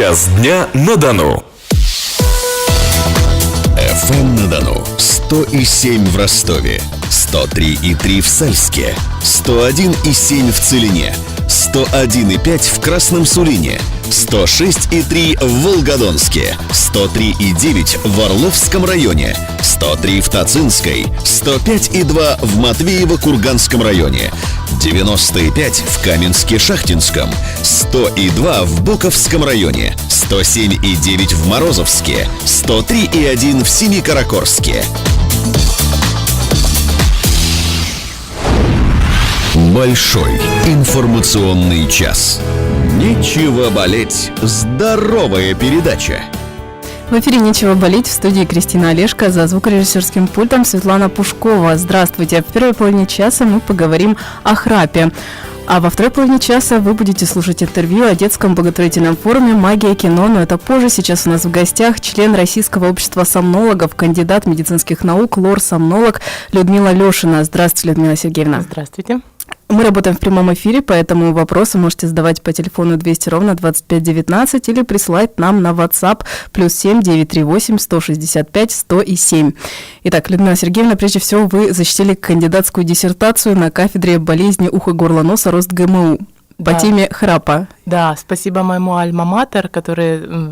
час дня на Дону. ФМ на Дону 100,7 в Ростове, 103,3 в Сальске, 101,7 в Целине, 101,5 в Красном Сулине, 106,3 в Волгодонске, 103,9 в Орловском районе, 103 в Тацинской, 105,2 в Матвеево-Курганском районе, 90,5 в Каменске-Шахтинском, 100,2 в Буковском районе, 107,9 в Морозовске, 103,1 в Семикаракорске. Большой информационный час. Нечего болеть. Здоровая передача. В эфире «Нечего болеть», в студии Кристина Олешко, за звукорежиссерским пультом Светлана Пушкова. Здравствуйте. В первой половине часа мы поговорим о храпе. А во второй половине часа вы будете слушать интервью о детском благотворительном форуме «Магия кино», но это позже. Сейчас у нас в гостях член Российского общества сомнологов, кандидат медицинских наук, лор-сомнолог Людмила Лешина. Здравствуйте, Людмила Сергеевна. Здравствуйте. Мы работаем в прямом эфире, поэтому вопросы можете задавать по телефону 200 ровно 2519 или присылать нам на WhatsApp +7 938 165 107. Итак, Людмила Сергеевна, прежде всего вы защитили кандидатскую диссертацию на кафедре болезни уха, горла, носа, рост ГМУ по теме храпа. Да, спасибо моему альма-матер,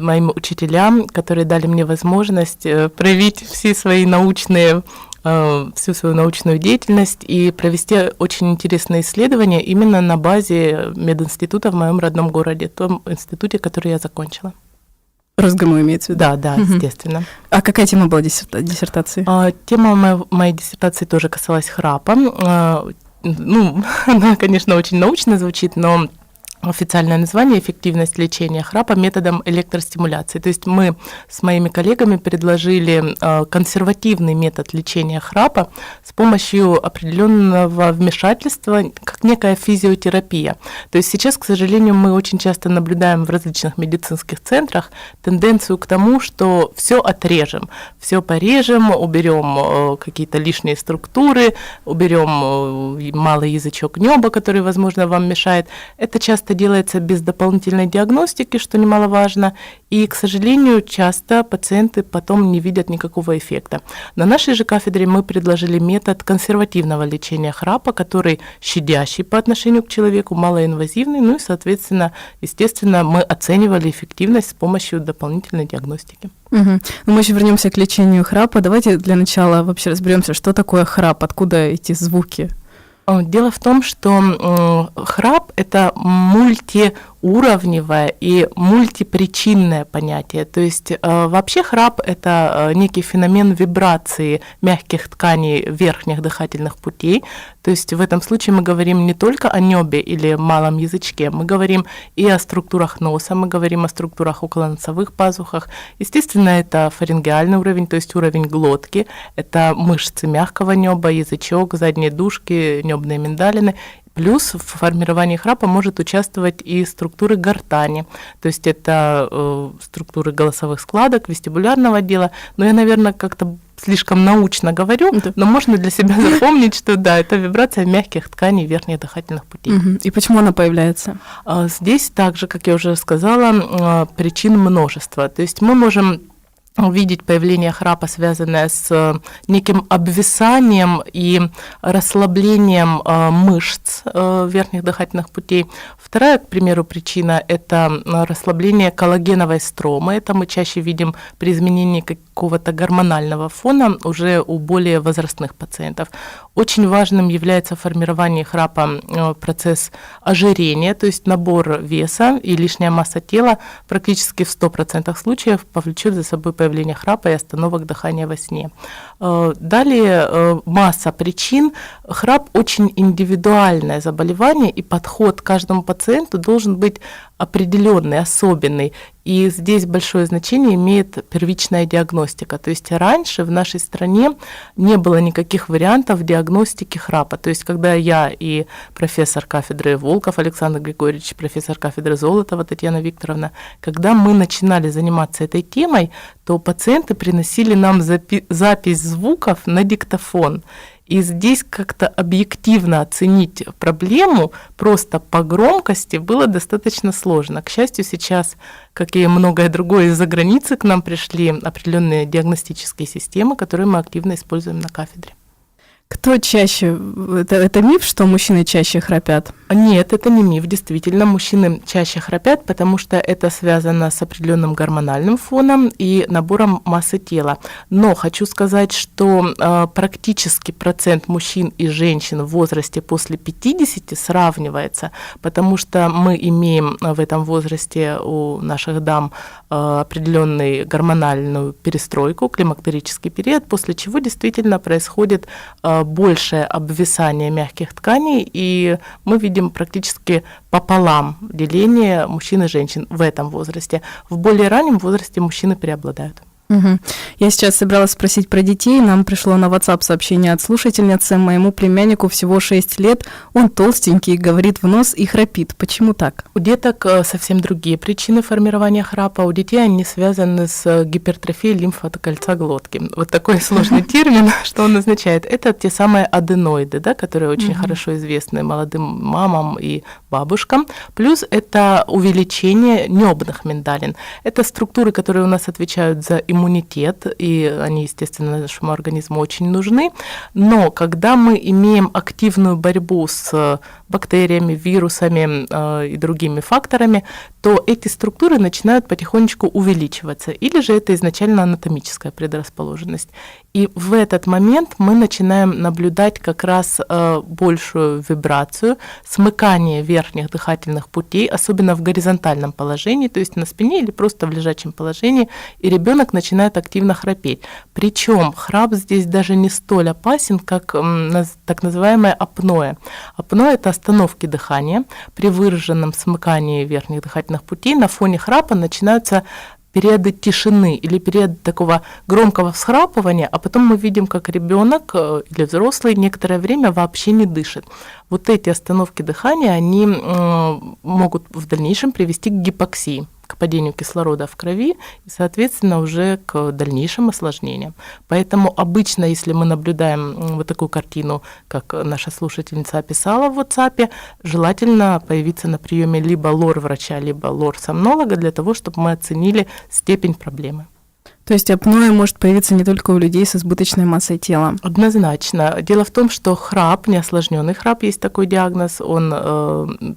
моим учителям, которые дали мне возможность проявить всю свою научную деятельность и провести очень интересные исследования именно на базе мединститута в моем родном городе, том институте, который я закончила. РосГМУ имеется в виду? Да, естественно. А какая тема была диссертации? Тема моей диссертации тоже касалась храпа. Она, конечно, очень научно звучит, но официальное название — эффективность лечения храпа методом электростимуляции. То есть мы с моими коллегами предложили консервативный метод лечения храпа с помощью определенного вмешательства, как некая физиотерапия. То есть сейчас, к сожалению, мы очень часто наблюдаем в различных медицинских центрах тенденцию к тому, что все отрежем, все порежем, уберем какие-то лишние структуры, уберем малый язычок неба, который, возможно, вам мешает. Это часто делается без дополнительной диагностики, что немаловажно, и, к сожалению, часто пациенты потом не видят никакого эффекта. На нашей же кафедре мы предложили метод консервативного лечения храпа, который щадящий по отношению к человеку, малоинвазивный, и, соответственно, естественно, мы оценивали эффективность с помощью дополнительной диагностики. Угу. Мы еще вернемся к лечению храпа. Давайте для начала вообще разберемся, что такое храп, откуда эти звуки. Дело в том, что храп – это мультиуровневое и мультипричинное понятие. То есть вообще храп – это некий феномен вибрации мягких тканей верхних дыхательных путей. То есть в этом случае мы говорим не только о небе или малом язычке, мы говорим и о структурах носа, мы говорим о структурах околоносовых пазухах. Естественно, это фарингеальный уровень, то есть уровень глотки, это мышцы мягкого неба, язычок, задние дужки, небные миндалины. Плюс в формировании храпа может участвовать и структуры гортани, то есть это структуры голосовых складок, вестибулярного отдела. Но я, наверное, как-то слишком научно говорю, но можно для себя запомнить, что да, это вибрация мягких тканей верхних дыхательных путей. И почему она появляется? Здесь также, как я уже сказала, причин множество. То есть мы можем увидеть появление храпа, связанное с неким обвисанием и расслаблением мышц верхних дыхательных путей. Вторая, к примеру, причина – это расслабление коллагеновой стромы. Это мы чаще видим при изменении какого-то гормонального фона уже у более возрастных пациентов. Очень важным является в формировании храпа процесс ожирения, то есть набор веса и лишняя масса тела практически в 100% случаев повлечет за собой появление храпа и остановок дыхания во сне. Далее масса причин. Храп очень индивидуальное заболевание, и подход к каждому пациенту должен быть определенный, особенный. И здесь большое значение имеет первичная диагностика. То есть раньше в нашей стране не было никаких вариантов диагностики храпа. То есть когда я и профессор кафедры Волков Александр Григорьевич, профессор кафедры Золотова Татьяна Викторовна, когда мы начинали заниматься этой темой, то пациенты приносили нам запись звуков на диктофон. И здесь как-то объективно оценить проблему просто по громкости было достаточно сложно. К счастью, сейчас, как и многое другое, из-за границы к нам пришли определенные диагностические системы, которые мы активно используем на кафедре. Кто чаще? Это миф, что мужчины чаще храпят? Нет, это не миф. Действительно, мужчины чаще храпят, потому что это связано с определенным гормональным фоном и набором массы тела. Но хочу сказать, что практически процент мужчин и женщин в возрасте после 50 сравнивается, потому что мы имеем в этом возрасте у наших дам определенную гормональную перестройку, климактерический период, после чего действительно происходит большее обвисание мягких тканей, и мы видим практически пополам деление мужчин и женщин в этом возрасте. В более раннем возрасте мужчины преобладают. Угу. Я сейчас собиралась спросить про детей. Нам пришло на WhatsApp сообщение от слушательницы. Моему племяннику всего 6 лет. Он толстенький, говорит в нос и храпит. Почему так? У деток совсем другие причины формирования храпа. У детей они связаны с гипертрофией лимфокольца глотки. Вот такой сложный термин, что он означает. Это те самые аденоиды, да, которые очень хорошо известны молодым мамам и бабушкам. Плюс это увеличение небных миндалин. Это структуры, которые у нас отвечают за иммунитет, и они, естественно, нашему организму очень нужны. Но когда мы имеем активную борьбу с бактериями, вирусами и другими факторами, то эти структуры начинают потихонечку увеличиваться. Или же это изначально анатомическая предрасположенность. И в этот момент мы начинаем наблюдать как раз большую вибрацию, смыкание верхних дыхательных путей, особенно в горизонтальном положении, то есть на спине или просто в лежачем положении, и ребенок начинает активно храпеть. Причем храп здесь даже не столь опасен, как так называемое апноэ. Апноэ – это остановки дыхания. При выраженном смыкании верхних дыхательных путей на фоне храпа начинаются периоды тишины или периоды такого громкого всхрапывания, а потом мы видим, как ребенок или взрослый некоторое время вообще не дышит. Вот эти остановки дыхания, они могут в дальнейшем привести к гипоксии, к падению кислорода в крови и, соответственно, уже к дальнейшим осложнениям. Поэтому обычно, если мы наблюдаем вот такую картину, как наша слушательница описала в WhatsApp, желательно появиться на приеме либо лор-врача, либо лор-сомнолога для того, чтобы мы оценили степень проблемы. То есть апноэ может появиться не только у людей с избыточной массой тела? Однозначно. Дело в том, что храп, неосложненный храп, есть такой диагноз, он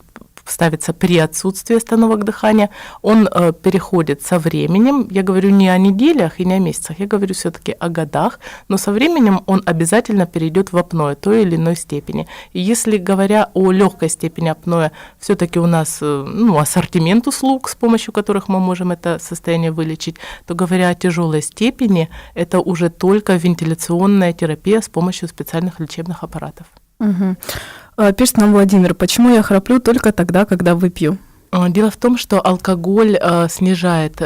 ставится при отсутствии остановок дыхания, он переходит со временем, я говорю не о неделях и не о месяцах, я говорю все-таки о годах, но со временем он обязательно перейдет в апноэ той или иной степени. И если, говоря о легкой степени апноэ, все-таки у нас ассортимент услуг, с помощью которых мы можем это состояние вылечить, то, говоря о тяжелой степени, это уже только вентиляционная терапия с помощью специальных лечебных аппаратов. Угу. Пишет нам Владимир, почему я храплю только тогда, когда выпью? Дело в том, что алкоголь снижает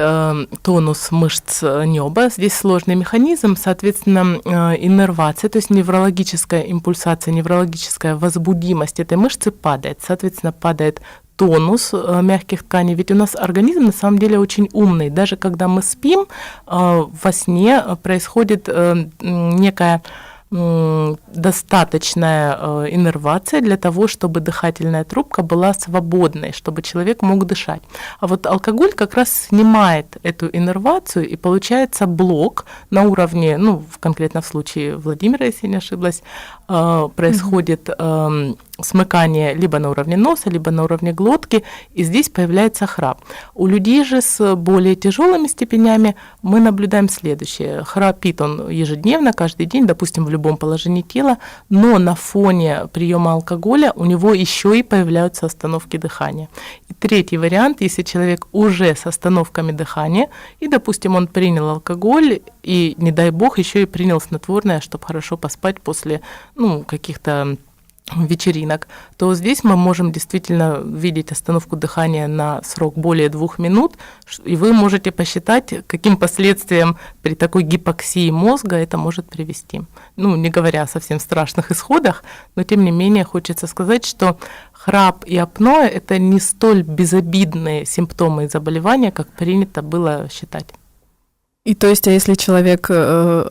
тонус мышц неба. Здесь сложный механизм, соответственно, иннервация, то есть неврологическая импульсация, неврологическая возбудимость этой мышцы падает. Соответственно, падает тонус мягких тканей. Ведь у нас организм на самом деле очень умный. Даже когда мы спим, во сне происходит некая достаточная иннервация для того, чтобы дыхательная трубка была свободной, чтобы человек мог дышать. А вот алкоголь как раз снимает эту иннервацию, и получается блок на уровне, конкретно в случае Владимира, если не ошиблась, происходит смыкание либо на уровне носа, либо на уровне глотки, и здесь появляется храп. У людей же с более тяжелыми степенями мы наблюдаем следующее. Храпит он ежедневно, каждый день, допустим, в любом положении тела, но на фоне приема алкоголя у него еще и появляются остановки дыхания. И третий вариант, если человек уже с остановками дыхания, и, допустим, он принял алкоголь, и, не дай бог, еще и принял снотворное, чтобы хорошо поспать после каких-то вечеринок, то здесь мы можем действительно видеть остановку дыхания на срок более 2 минут, и вы можете посчитать, каким последствиям при такой гипоксии мозга это может привести. Не говоря о совсем страшных исходах, но тем не менее хочется сказать, что храп и апноэ – это не столь безобидные симптомы и заболевания, как принято было считать. И то есть, а если человек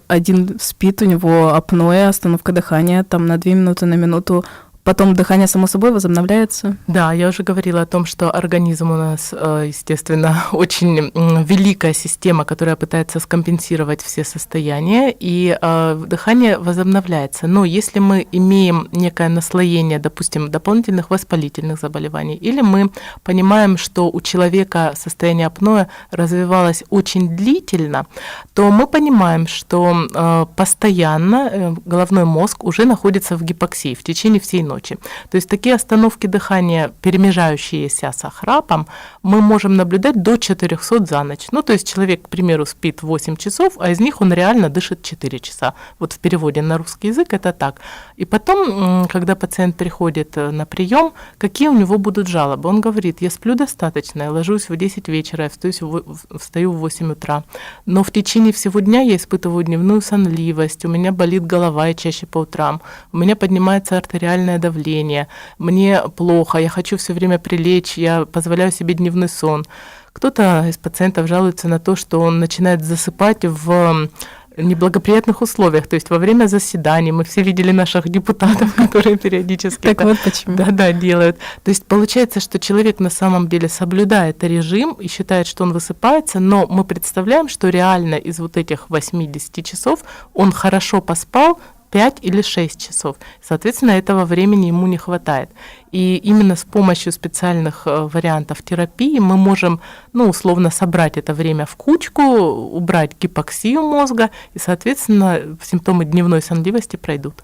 один спит, у него апноэ, остановка дыхания, там на 2 минуты, на минуту, потом дыхание само собой возобновляется? Да, я уже говорила о том, что организм у нас, естественно, очень великая система, которая пытается скомпенсировать все состояния, и дыхание возобновляется. Но если мы имеем некое наслоение, допустим, дополнительных воспалительных заболеваний, или мы понимаем, что у человека состояние апноэ развивалось очень длительно, то мы понимаем, что постоянно головной мозг уже находится в гипоксии в течение всей ночи. То есть такие остановки дыхания, перемежающиеся с храпом, мы можем наблюдать до 400 за ночь. Ну, то есть человек, к примеру, спит 8 часов, а из них он реально дышит 4 часа. Вот в переводе на русский язык это так. И потом, когда пациент приходит на прием, какие у него будут жалобы? Он говорит: я сплю достаточно, я ложусь в 10 вечера, я встаю в 8 утра. Но в течение всего дня я испытываю дневную сонливость, у меня болит голова и чаще по утрам, у меня поднимается артериальное давление, мне плохо, я хочу все время прилечь, я позволяю себе дневной сон. Кто-то из пациентов жалуется на то, что он начинает засыпать в неблагоприятных условиях, то есть во время заседаний. Мы все видели наших депутатов, которые периодически Так вот почему. Да, делают. То есть получается, что человек на самом деле соблюдает режим и считает, что он высыпается, но мы представляем, что реально из вот этих 80 часов он хорошо поспал 5 или 6 часов. Соответственно, этого времени ему не хватает. И именно с помощью специальных вариантов терапии мы можем, условно, собрать это время в кучку, убрать гипоксию мозга, и, соответственно, симптомы дневной сонливости пройдут.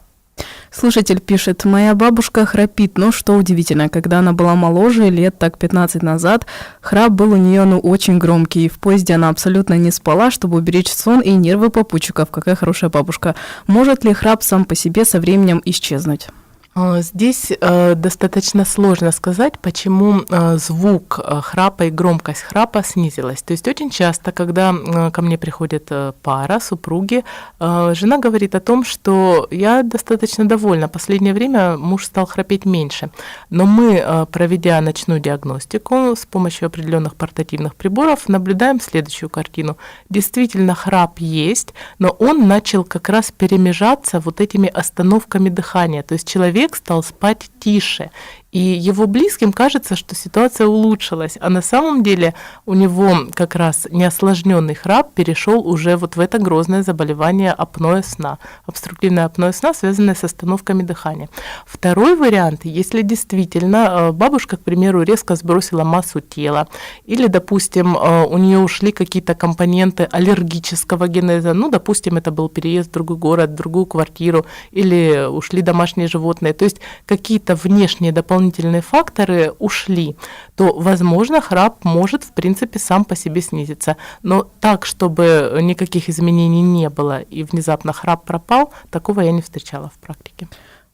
Слушатель пишет: моя бабушка храпит, но что удивительно, когда она была моложе, лет так 15 назад, храп был у нее очень громкий, и в поезде она абсолютно не спала, чтобы уберечь сон и нервы попутчиков. Какая хорошая бабушка. Может ли храп сам по себе со временем исчезнуть? Здесь достаточно сложно сказать, почему звук храпа и громкость храпа снизилась. То есть очень часто, когда ко мне приходит пара, супруги, жена говорит о том, что я достаточно довольна. Последнее время муж стал храпеть меньше. Но мы, проведя ночную диагностику с помощью определенных портативных приборов, наблюдаем следующую картину. Действительно, храп есть, но он начал как раз перемежаться вот этими остановками дыхания. То есть человек стал спать тише, и его близким кажется, что ситуация улучшилась, а на самом деле у него как раз неосложненный храп перешел уже вот в это грозное заболевание апноэ сна, обструктивное апноэ сна, связанное с остановками дыхания. Второй вариант, если действительно бабушка, к примеру, резко сбросила массу тела, или, допустим, у нее ушли какие-то компоненты аллергического генеза, допустим, это был переезд в другой город, в другую квартиру, или ушли домашние животные, то есть какие-то внешние дополнительные факторы ушли, то, возможно, храп может, в принципе, сам по себе снизиться. Но так, чтобы никаких изменений не было и внезапно храп пропал, такого я не встречала в практике.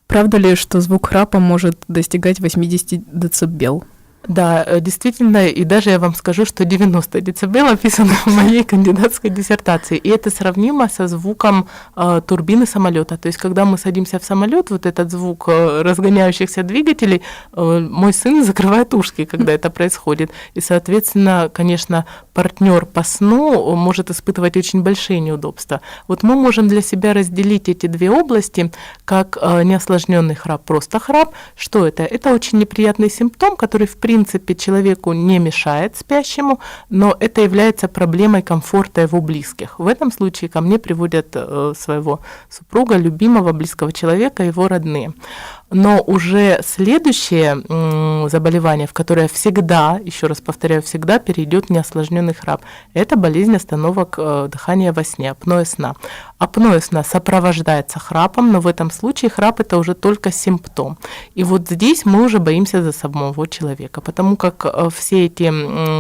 Правда ли, что звук храпа может достигать 80 дБ? Да, действительно, и даже я вам скажу, что 90 дБ описано в моей кандидатской диссертации, и это сравнимо со звуком турбины самолета. То есть, когда мы садимся в самолет, вот этот звук разгоняющихся двигателей, мой сын закрывает ушки, когда это происходит. И, соответственно, конечно, партнер по сну может испытывать очень большие неудобства. Вот мы можем для себя разделить эти две области, как неосложненный храп, просто храп. Что это? Это очень неприятный симптом, который, в принципе, человеку не мешает спящему, но это является проблемой комфорта его близких. В этом случае ко мне приводят своего супруга, любимого, близкого человека, его родные. Но уже следующее заболевание, в которое всегда, еще раз повторяю, всегда перейдет неосложненный храп, это болезнь остановок дыхания во сне, апноэ сна. Апноэ сна сопровождается храпом, но в этом случае храп – это уже только симптом. И вот здесь мы уже боимся за самого человека, потому как все эти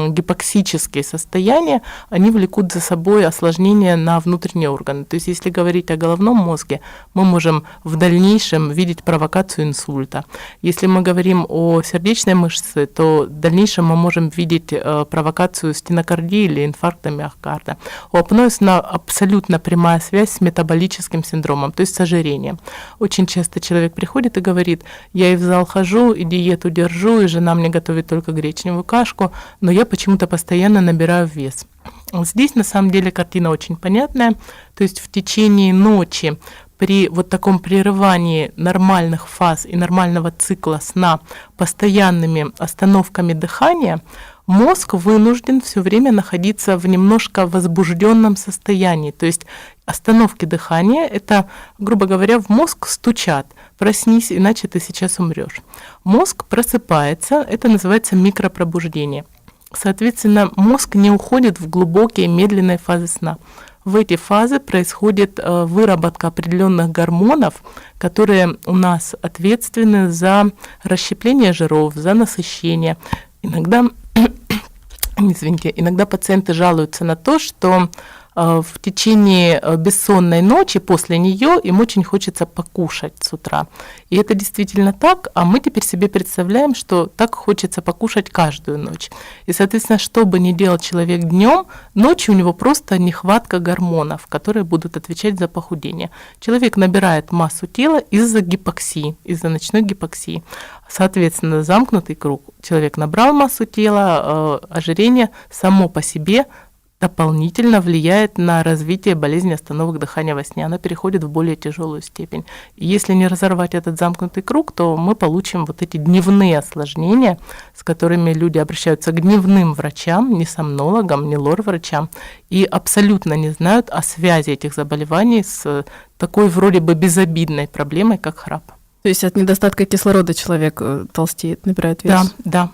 гипоксические состояния, они влекут за собой осложнения на внутренние органы. То есть если говорить о головном мозге, мы можем в дальнейшем видеть провокацию симуляцию инсульта. Если мы говорим о сердечной мышце, то в дальнейшем мы можем видеть провокацию стенокардии или инфаркта миокарда. У апноэ абсолютно прямая связь с метаболическим синдромом, то есть с ожирением. Очень часто человек приходит и говорит: я и в зал хожу, и диету держу, и жена мне готовит только гречневую кашку, но я почему-то постоянно набираю вес. Здесь на самом деле картина очень понятная, то есть в течение ночи при вот таком прерывании нормальных фаз и нормального цикла сна постоянными остановками дыхания мозг вынужден все время находиться в немножко возбужденном состоянии. То есть остановки дыхания — это, грубо говоря, в мозг стучат: проснись, иначе ты сейчас умрешь. Мозг просыпается, это называется микропробуждение. Соответственно, мозг не уходит в глубокие медленные фазы сна. В эти фазы происходит выработка определенных гормонов, которые у нас ответственны за расщепление жиров, за насыщение. Иногда пациенты жалуются на то, что в течение бессонной ночи, после нее им очень хочется покушать с утра. И это действительно так, а мы теперь себе представляем, что так хочется покушать каждую ночь. И, соответственно, что бы ни делал человек днем, ночью у него просто нехватка гормонов, которые будут отвечать за похудение. Человек набирает массу тела из-за гипоксии, из-за ночной гипоксии. Соответственно, замкнутый круг. Человек набрал массу тела, ожирение само по себе дополнительно влияет на развитие болезни остановок дыхания во сне. Она переходит в более тяжелую степень. И если не разорвать этот замкнутый круг, то мы получим вот эти дневные осложнения, с которыми люди обращаются к дневным врачам, не сомнологам, не лор-врачам, и абсолютно не знают о связи этих заболеваний с такой вроде бы безобидной проблемой, как храп. То есть от недостатка кислорода человек толстеет, набирает вес? Да.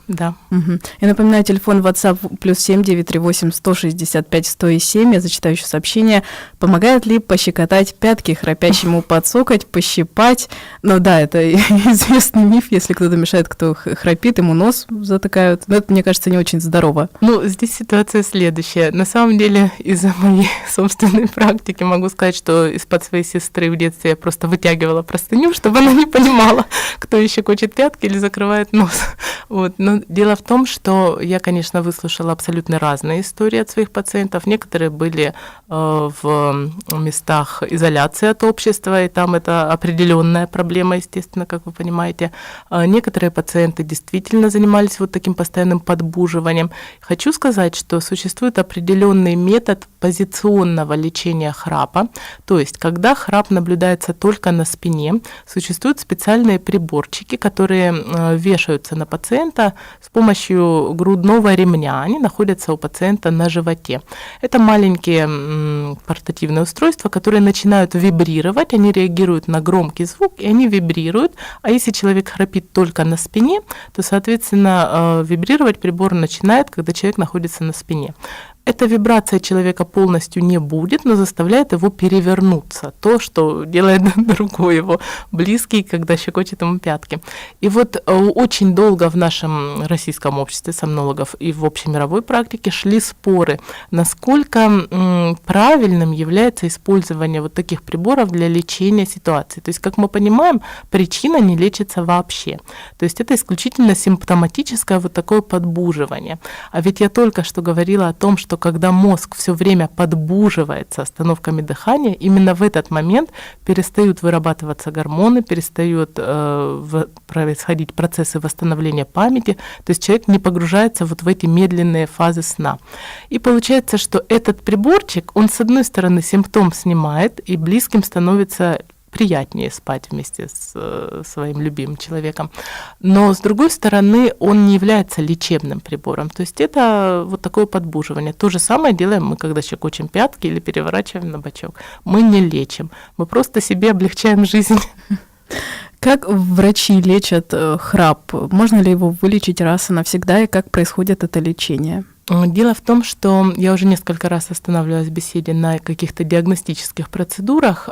Угу. Я напоминаю, телефон WhatsApp +7 938 165 107. Я зачитаю еще сообщение. Помогает ли пощекотать пятки храпящему, подсокать, пощипать? Ну да, это известный миф, если кто-то мешает, кто храпит, ему нос затыкают. Но это, мне кажется, не очень здорово. Ну, здесь ситуация следующая. На самом деле, из-за моей собственной практики могу сказать, что из-под своей сестры в детстве я просто вытягивала простыню, чтобы она не понимала, кто еще щекочет пятки или закрывает нос. Вот. Но дело в том, что я, конечно, выслушала абсолютно разные истории от своих пациентов. Некоторые были в местах изоляции от общества, и там это определенная проблема, естественно, как вы понимаете. Некоторые пациенты действительно занимались вот таким постоянным подбуживанием. Хочу сказать, что существует определенный метод позиционного лечения храпа. То есть, когда храп наблюдается только на спине, существуют специальные приборчики, которые вешаются на пациента с помощью грудного ремня. Они находятся у пациента на животе. Это маленькие портативные устройства, которые начинают вибрировать, они реагируют на громкий звук, и они вибрируют. А если человек храпит только на спине, то, соответственно, вибрировать прибор начинает, когда человек находится на спине. Эта вибрация человека полностью не будет, но заставляет его перевернуться. То, что делает другой его близкий, когда щекочет ему пятки. И вот очень долго в нашем российском обществе сомнологов и в общемировой практике шли споры, насколько правильным является использование вот таких приборов для лечения ситуации. То есть, как мы понимаем, причина не лечится вообще. То есть это исключительно симптоматическое вот такое подбуживание. А ведь я только что говорила о том, что когда мозг все время подбуживается остановками дыхания, именно в этот момент перестают вырабатываться гормоны, перестают происходить процессы восстановления памяти, то есть человек не погружается вот в эти медленные фазы сна. И получается, что этот приборчик, он с одной стороны симптом снимает, и близким становится приятнее спать вместе с своим любимым человеком. Но, с другой стороны, он не является лечебным прибором. То есть это вот такое подбуживание. То же самое делаем мы, когда щекочем пятки или переворачиваем на бочок. Мы не лечим, мы просто себе облегчаем жизнь. Как врачи лечат храп? Можно ли его вылечить раз и навсегда, и как происходит это лечение? Дело в том, что я уже несколько раз останавливалась в беседе на каких-то диагностических процедурах.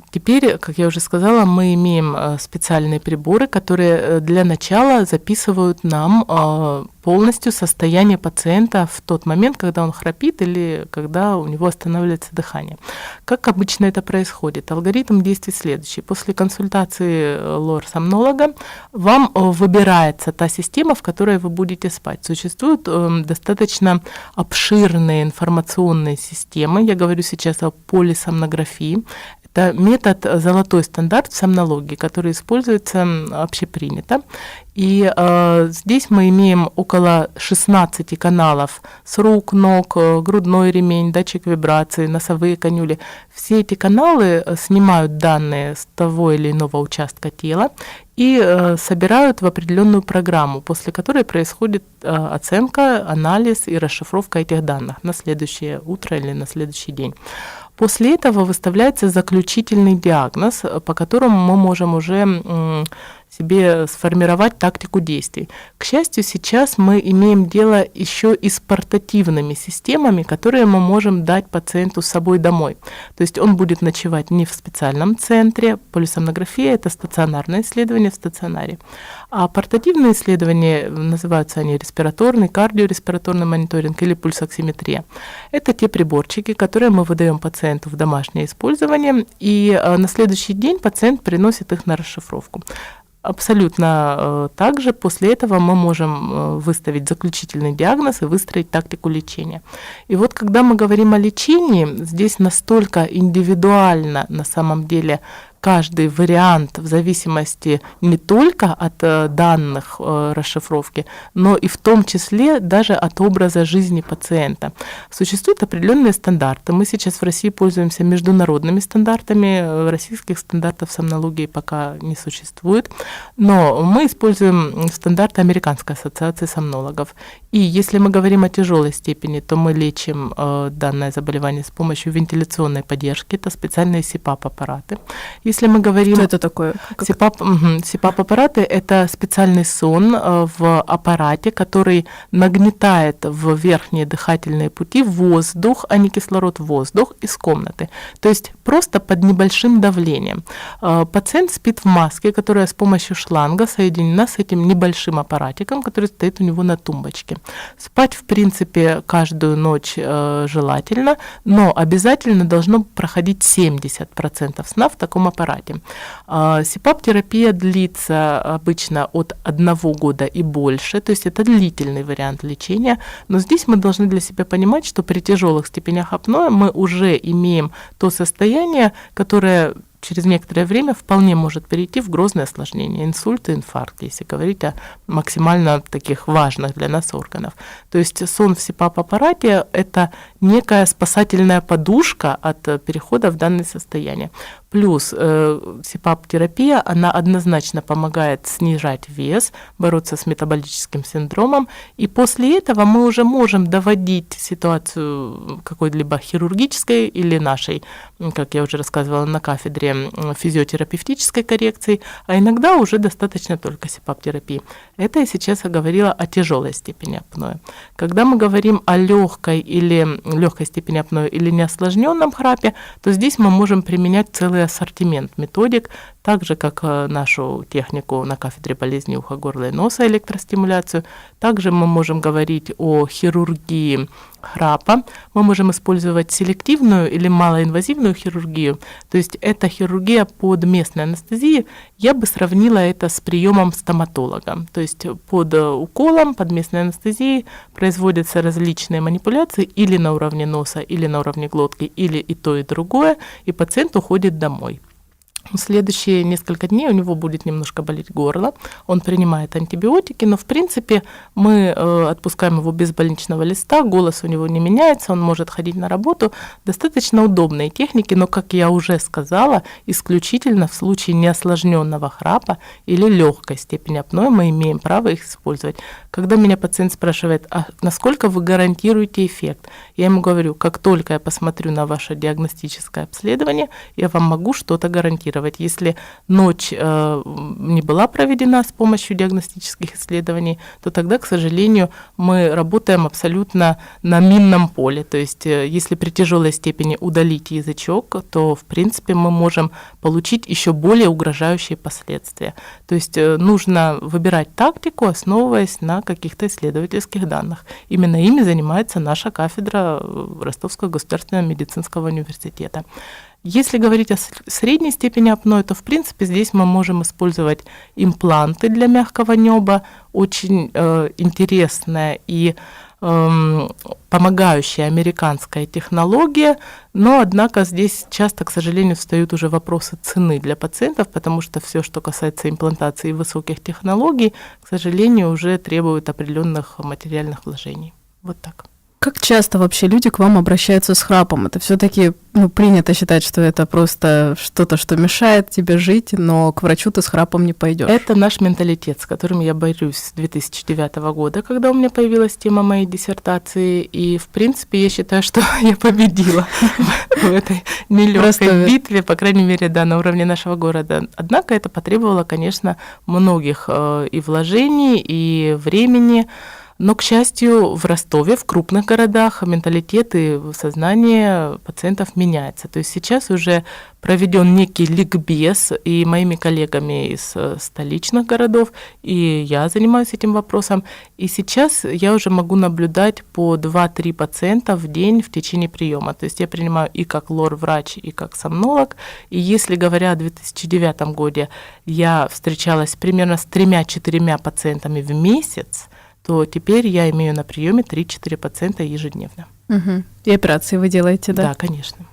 Теперь, как я уже сказала, мы имеем специальные приборы, которые для начала записывают нам по полностью состояние пациента в тот момент, когда он храпит или когда у него останавливается дыхание. Как обычно это происходит? Алгоритм действий следующий. После консультации лор-сомнолога вам выбирается та система, в которой вы будете спать. Существуют достаточно обширные информационные системы. Я говорю сейчас о полисомнографии. Это метод золотой стандарт в сомнологии, который используется общепринято. И здесь мы имеем около 16 каналов с рук, ног, грудной ремень, датчик вибрации, носовые канюли. Все эти каналы снимают данные с того или иного участка тела и собирают в определенную программу, после которой происходит оценка, анализ и расшифровка этих данных на следующее утро или на следующий день. После этого выставляется заключительный диагноз, по которому мы можем уже себе сформировать тактику действий. К счастью, сейчас мы имеем дело еще и с портативными системами, которые мы можем дать пациенту с собой домой. То есть он будет ночевать не в специальном центре. Полисомнография – это стационарное исследование в стационаре. А портативные исследования, называются они респираторный, кардиореспираторный мониторинг или пульсоксиметрия. Это те приборчики, которые мы выдаем пациенту в домашнее использование, и на следующий день пациент приносит их на расшифровку. Абсолютно так же после этого мы можем выставить заключительный диагноз и выстроить тактику лечения. И вот когда мы говорим о лечении, здесь настолько индивидуально на самом деле каждый вариант в зависимости не только от данных расшифровки, но и в том числе даже от образа жизни пациента. Существуют определенные стандарты. Мы сейчас в России пользуемся международными стандартами. Российских стандартов сомнологии пока не существует, но мы используем стандарты Американской ассоциации сомнологов. И если мы говорим о тяжелой степени, то мы лечим данное заболевание с помощью вентиляционной поддержки. Это специальные СИПАП-аппараты. Если мы говорим... Что это такое? СИПАП-аппараты – это специальный сон в аппарате, который нагнетает в верхние дыхательные пути воздух, а не кислород, воздух из комнаты. То есть просто под небольшим давлением. Пациент спит в маске, которая с помощью шланга соединена с этим небольшим аппаратиком, который стоит у него на тумбочке. Спать, в принципе, каждую ночь желательно, но обязательно должно проходить 70% сна в таком аппарате. СИПАП-терапия длится обычно от 1 года и больше, то есть это длительный вариант лечения, но здесь мы должны для себя понимать, что при тяжелых степенях апноэ мы уже имеем то состояние, которое через некоторое время вполне может перейти в грозное осложнение, инсульт и инфаркт, если говорить о максимально таких важных для нас органах. То есть сон в СИПАП-аппарате – это некая спасательная подушка от перехода в данное состояние. Плюс СИПАП-терапия, она однозначно помогает снижать вес, бороться с метаболическим синдромом, и после этого мы уже можем доводить ситуацию какой-либо хирургической или нашей, как я уже рассказывала на кафедре, физиотерапевтической коррекции, а иногда уже достаточно только СИПАП-терапии. Это я сейчас говорила о тяжелой степени апноэ. Когда мы говорим о легкой степени апноэ или неосложненном храпе, то здесь мы можем применять целый ассортимент методик, так же, как нашу технику на кафедре болезней уха, горла и носа, электростимуляцию. Также мы можем говорить о хирургии храпа. Мы можем использовать селективную или малоинвазивную хирургию, то есть это хирургия под местной анестезией. Я бы сравнила это с приемом стоматолога. То есть под уколом, под местной анестезией производятся различные манипуляции или на уровне носа, или на уровне глотки, или и то, и другое, и пациент уходит домой. В следующие несколько дней у него будет немножко болеть горло, он принимает антибиотики, но в принципе мы отпускаем его без больничного листа, голос у него не меняется, он может ходить на работу. Достаточно удобные техники, но, как я уже сказала, исключительно в случае неосложненного храпа или легкой степени апноэ мы имеем право их использовать. Когда меня пациент спрашивает, а насколько вы гарантируете эффект, я ему говорю, как только я посмотрю на ваше диагностическое обследование, я вам могу что-то гарантировать. корректировать. Если ночь не была проведена с помощью диагностических исследований, то тогда, к сожалению, мы работаем абсолютно на минном поле. То есть если при тяжелой степени удалить язычок, то, в принципе, мы можем получить еще более угрожающие последствия. То есть нужно выбирать тактику, основываясь на каких-то исследовательских данных. Именно ими занимается наша кафедра Ростовского государственного медицинского университета. Если говорить о средней степени апноэ, то, в принципе, здесь мы можем использовать импланты для мягкого неба, очень интересная и помогающая американская технология, но, однако, здесь часто, к сожалению, встают уже вопросы цены для пациентов, потому что все, что касается имплантации и высоких технологий, к сожалению, уже требует определенных материальных вложений. Вот так. Как часто вообще люди к вам обращаются с храпом? Это все-таки принято считать, что это просто что-то, что мешает тебе жить, но к врачу ты с храпом не пойдешь. Это наш менталитет, с которым я борюсь с 2009 года, когда у меня появилась тема моей диссертации. И, в принципе, я считаю, что я победила в этой нелегкой битве, по крайней мере, да, на уровне нашего города. Однако это потребовало, конечно, многих и вложений, и времени. Но, к счастью, в Ростове, в крупных городах, менталитет и сознание пациентов меняется. То есть сейчас уже проведен некий ликбез и моими коллегами из столичных городов, и я занимаюсь этим вопросом. И сейчас я уже могу наблюдать по 2-3 пациента в день в течение приема. То есть я принимаю и как лор-врач, и как сомнолог. И если, говоря о 2009 году, я встречалась примерно с 3-4 пациентами в месяц, то теперь я имею на приеме 3-4 пациента ежедневно. Угу. И операции вы делаете, да? Да, конечно.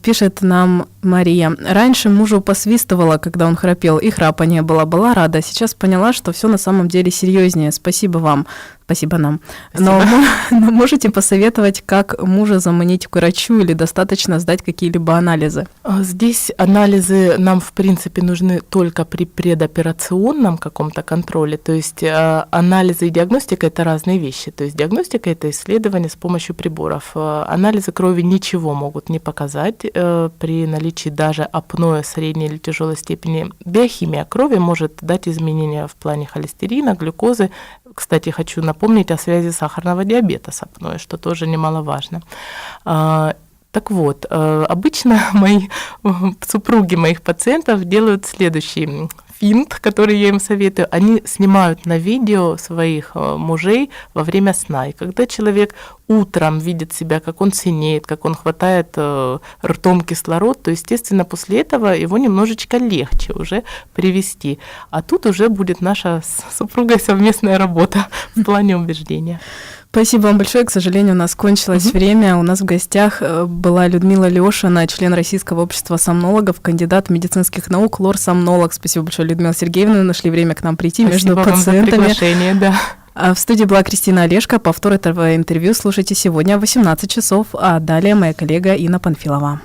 Пишет нам Мария. Раньше мужу посвистывала, когда он храпел, и храпа не было. Была рада. Сейчас поняла, что все на самом деле серьезнее. Спасибо вам. Спасибо нам. Спасибо. Но можете посоветовать, как мужа заманить к врачу или достаточно сдать какие-либо анализы? Здесь анализы нам, в принципе, нужны только при предоперационном каком-то контроле. То есть анализы и диагностика – это разные вещи. То есть диагностика – это исследование с помощью приборов. Анализы крови ничего могут не показать при наличии даже апноэ средней или тяжелой степени. Биохимия крови может дать изменения в плане холестерина, глюкозы. Кстати, хочу напомнить о связи сахарного диабета с апноэ, что тоже немаловажно. Так вот, обычно супруги моих пациентов делают следующий финт, который я им советую. Они снимают на видео своих мужей во время сна. И когда человек утром видит себя, как он синеет, как он хватает ртом кислород, то, естественно, после этого его немножечко легче уже привести. А тут уже будет наша с супругой совместная работа в плане убеждения. Спасибо вам большое. К сожалению, у нас кончилось время. У нас в гостях была Людмила Лёшина, член Российского общества сомнологов, кандидат медицинских наук, лор-сомнолог. Спасибо большое, Людмила Сергеевна. Нашли время к нам прийти. Спасибо между пациентами. Вам за приглашение, да. А в студии была Кристина Олешко. Повтор этого интервью слушайте сегодня в 18 часов. А далее моя коллега Инна Панфилова.